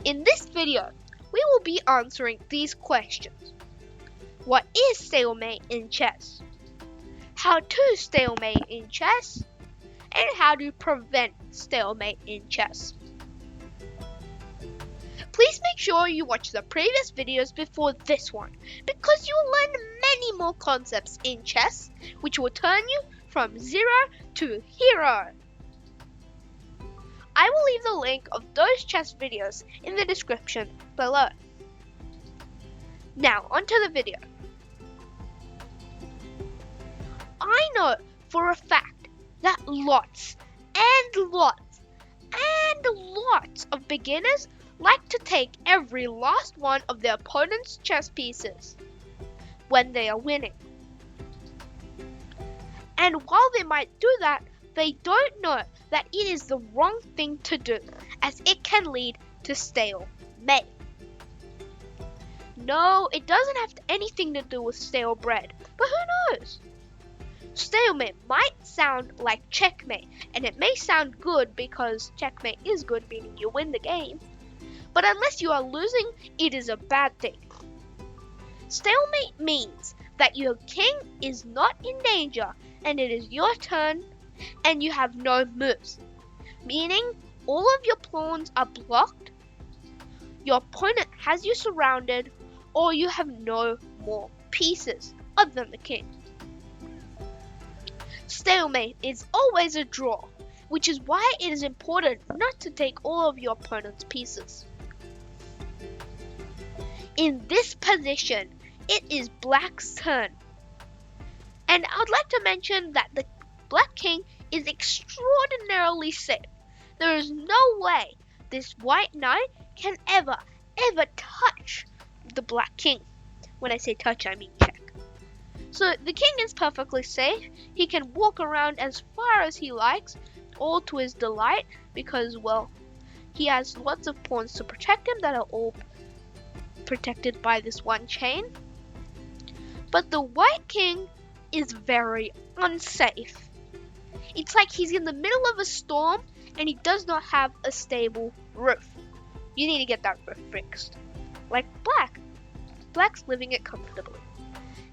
In this video, we will be answering these questions. What is stalemate in chess? How to stalemate in chess? And how to prevent stalemate in chess. Please make sure you watch the previous videos before this one, because you will learn many more concepts in chess, which will turn you from zero to hero. I will leave the link of those chess videos in the description below. Now, onto the video. I know for a fact that lots of beginners like to take every last one of their opponent's chess pieces when they are winning. And while they might do that, they don't know that it is the wrong thing to do, as it can lead to stalemate. No, it doesn't have anything to do with stale bread, but who knows? Stalemate might sound like checkmate, and it may sound good because checkmate is good, meaning you win the game. But unless you are losing, it is a bad thing. Stalemate means that your king is not in danger, and it is your turn, and you have no moves, meaning all of your pawns are blocked, your opponent has you surrounded, or you have no more pieces other than the king. Stalemate is always a draw, which is why it is important not to take all of your opponent's pieces. In this position, it is Black's turn. And I would like to mention that the Black King is extraordinarily safe. There is no way this White Knight can ever touch the Black King. When I say touch, I mean check. So the king is perfectly safe. He can walk around as far as he likes, all to his delight, because, well, he has lots of pawns to protect him that are all protected by this one chain. But the White King is very unsafe. It's like he's in the middle of a storm and he does not have a stable roof. You need to get that roof fixed. Like Black. Black's living it comfortably.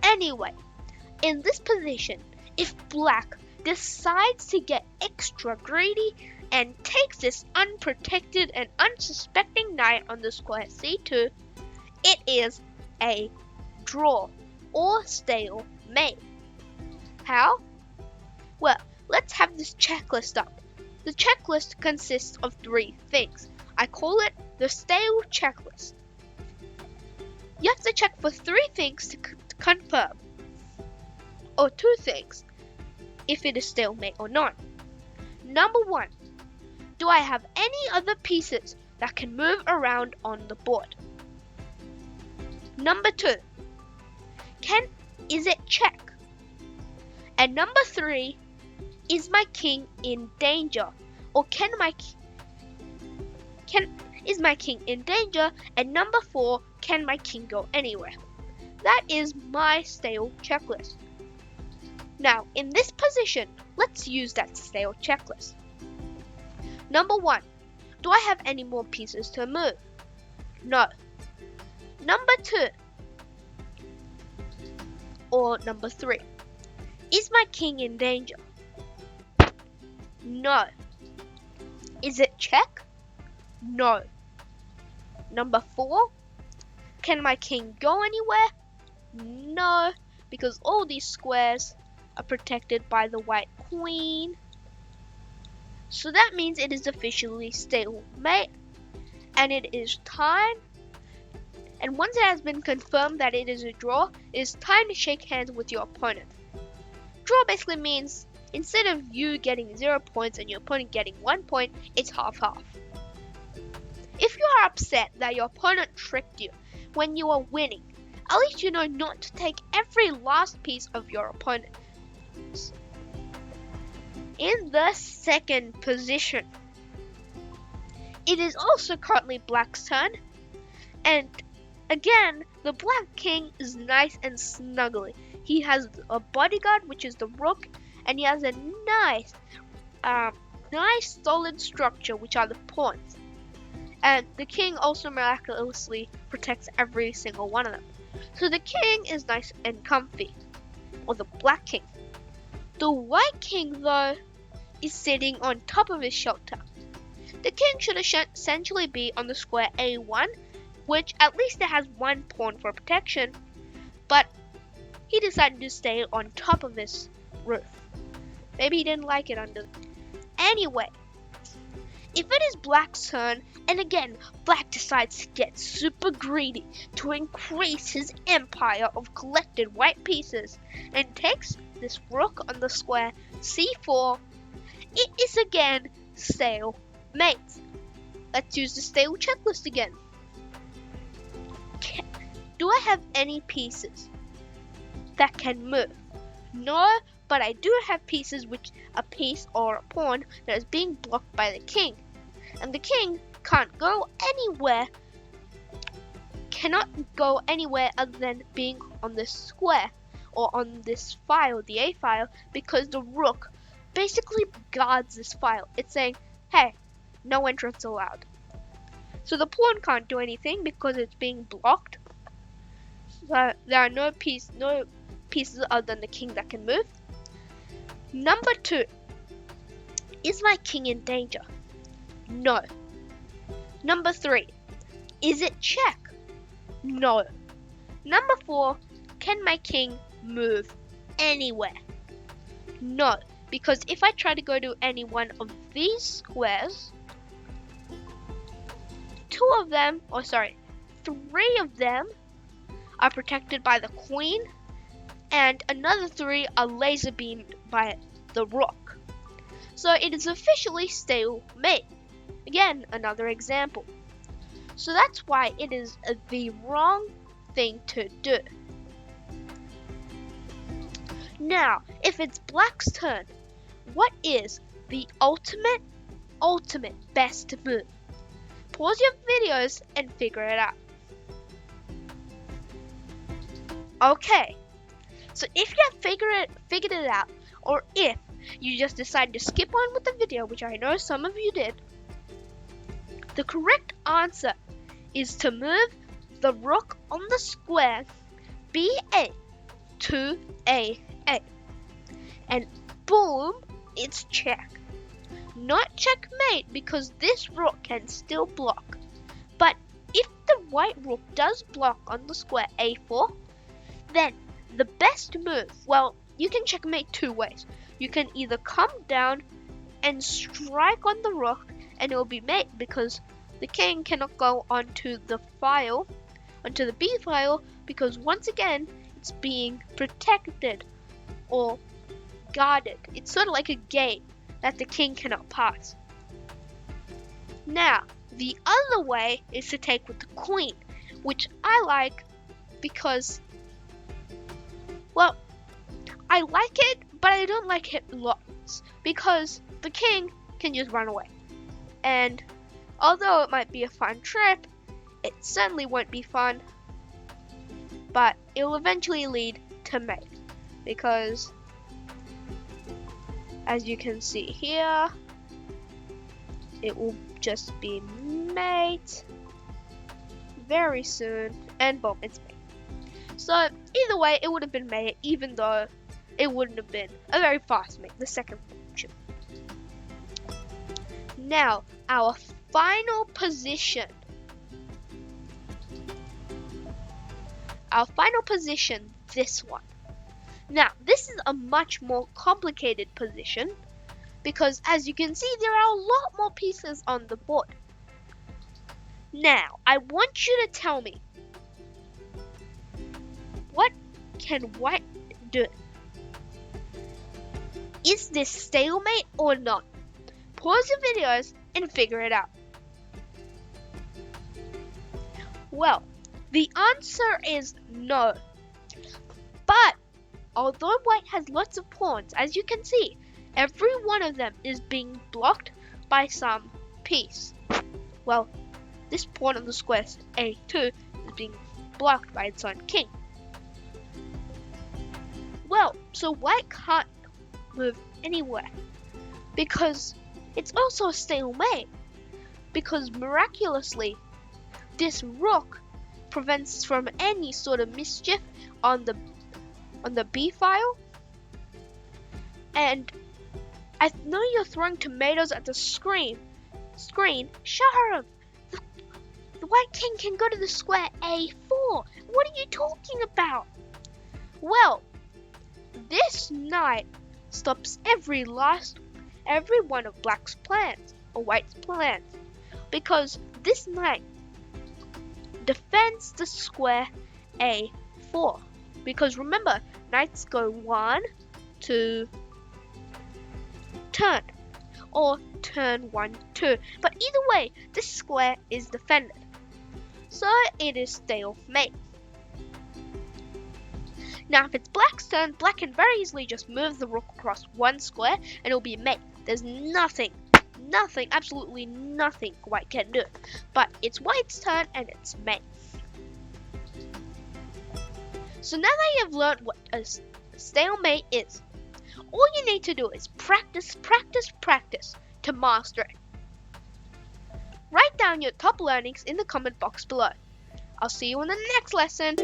Anyway, in this position, if Black decides to get extra greedy and takes this unprotected and unsuspecting knight on the square c2, it is a draw or stalemate. How? Well, let's have this checklist up. The checklist consists of 3 things. I call it the stale checklist. You have to check for 3 things to confirm, or 2 things, if it is stalemate or not. Number 1, do I have any other pieces that can move around on the board? Number 2, is it check? And number 3, is my king in danger? Or is my king in danger? And number 4, can my king go anywhere? That is my stale checklist. Now, in this position, let's use that stale checklist. Number 1, do I have any more pieces to move? No. Number 2, or number 3, is my king in danger? No. Is it check? No. Number 4, can my king go anywhere? No, because all these squares are protected by the white queen. So that means it is officially stalemate, and it is time. And once it has been confirmed that it is a draw, it is time to shake hands with your opponent. Draw basically means instead of you getting 0 points and your opponent getting 1 point, it's half-half. If you are upset that your opponent tricked you when you are winning, at least you know not to take every last piece of your opponent. In the second position, it is also currently Black's turn, and again, the Black King is nice and snuggly. He has a bodyguard, which is the Rook, and he has a nice nice solid structure, which are the pawns. And the king also miraculously protects every single one of them. So the king is nice and comfy, or the black king. The white king, though, is sitting on top of his shelter. The king should essentially be on the square A1, which at least it has one pawn for protection, but he decided to stay on top of his roof. Maybe he didn't like it under. Anyway, if it is black's turn, and again, black decides to get super greedy to increase his empire of collected white pieces and takes this rook on the square C4, it is again stalemate. Let's use the stale checklist again. Do I have any pieces that can move? No, but I do have pieces which a piece or a pawn that is being blocked by the king. And the king cannot go anywhere other than being on this square or on this file, the A file, because the rook basically guards this file. It's saying, hey, no entrance allowed. So the pawn can't do anything because it's being blocked. So there are no pieces other than the king that can move. Number 2, is my king in danger? No. Number 3, is it check? No. Number 4, can my king move anywhere? No, because if I try to go to any one of these squares, 3 of them are protected by the queen, and another 3 are laser beamed by the rook. So it is officially stalemate. Again, another example. So that's why it is the wrong thing to do. Now, if it's black's turn, what is the ultimate best move? Pause your videos and figure it out. Okay, so if you have figured it out, or if you just decided to skip on with the video, which I know some of you did, the correct answer is to move the rook on the square BA to AA. And boom, it's check. Not checkmate, because this rook can still block. But if the white rook does block on the square A4, then the best move, well, you can checkmate 2 ways. You can either come down and strike on the rook, and it will be mate because the king cannot go onto the B file, because once again, it's being protected or guarded. It's sort of like a gate that the king cannot pass. Now, the other way is to take with the queen, which I like because, well, I like it, but I don't like it lots, because the king can just run away. And although it might be a fun trip, it certainly won't be fun, but it will eventually lead to mate, because as you can see here, it will just be mate very soon, and boom, it's mate. So either way, it would have been mate, even though it wouldn't have been a very fast mate, the second option. Now, our final position. This one. Now, this is a much more complicated position, because as you can see, there are a lot more pieces on the board. Now, I want you to tell me, what can white do? Is this stalemate or not? Pause your videos and figure it out. Well, the answer is no. But although white has lots of pawns, as you can see, every one of them is being blocked by some piece. Well, this pawn on the square A2 is being blocked by its own king. Well, so white can't move anywhere. because it's also a stalemate. Because miraculously, this rook prevents from any sort of mischief on the B file. And I know you're throwing tomatoes at the screen. Shaarav, the white king can go to the square A4. What are you talking about? Well, this knight stops every one of black's plans or white's plans, because this knight defends the square A4. Because remember, knights go 1, 2, turn, or turn 1, 2. But either way, this square is defended. So it is stalemate. Now if it's black's turn, black can very easily just move the rook across one square and it'll be mate. There's nothing, absolutely nothing white can do. But it's white's turn and it's mate. So now that you've learned what a stalemate is, all you need to do is practice to master it. Write down your top learnings in the comment box below. I'll see you in the next lesson.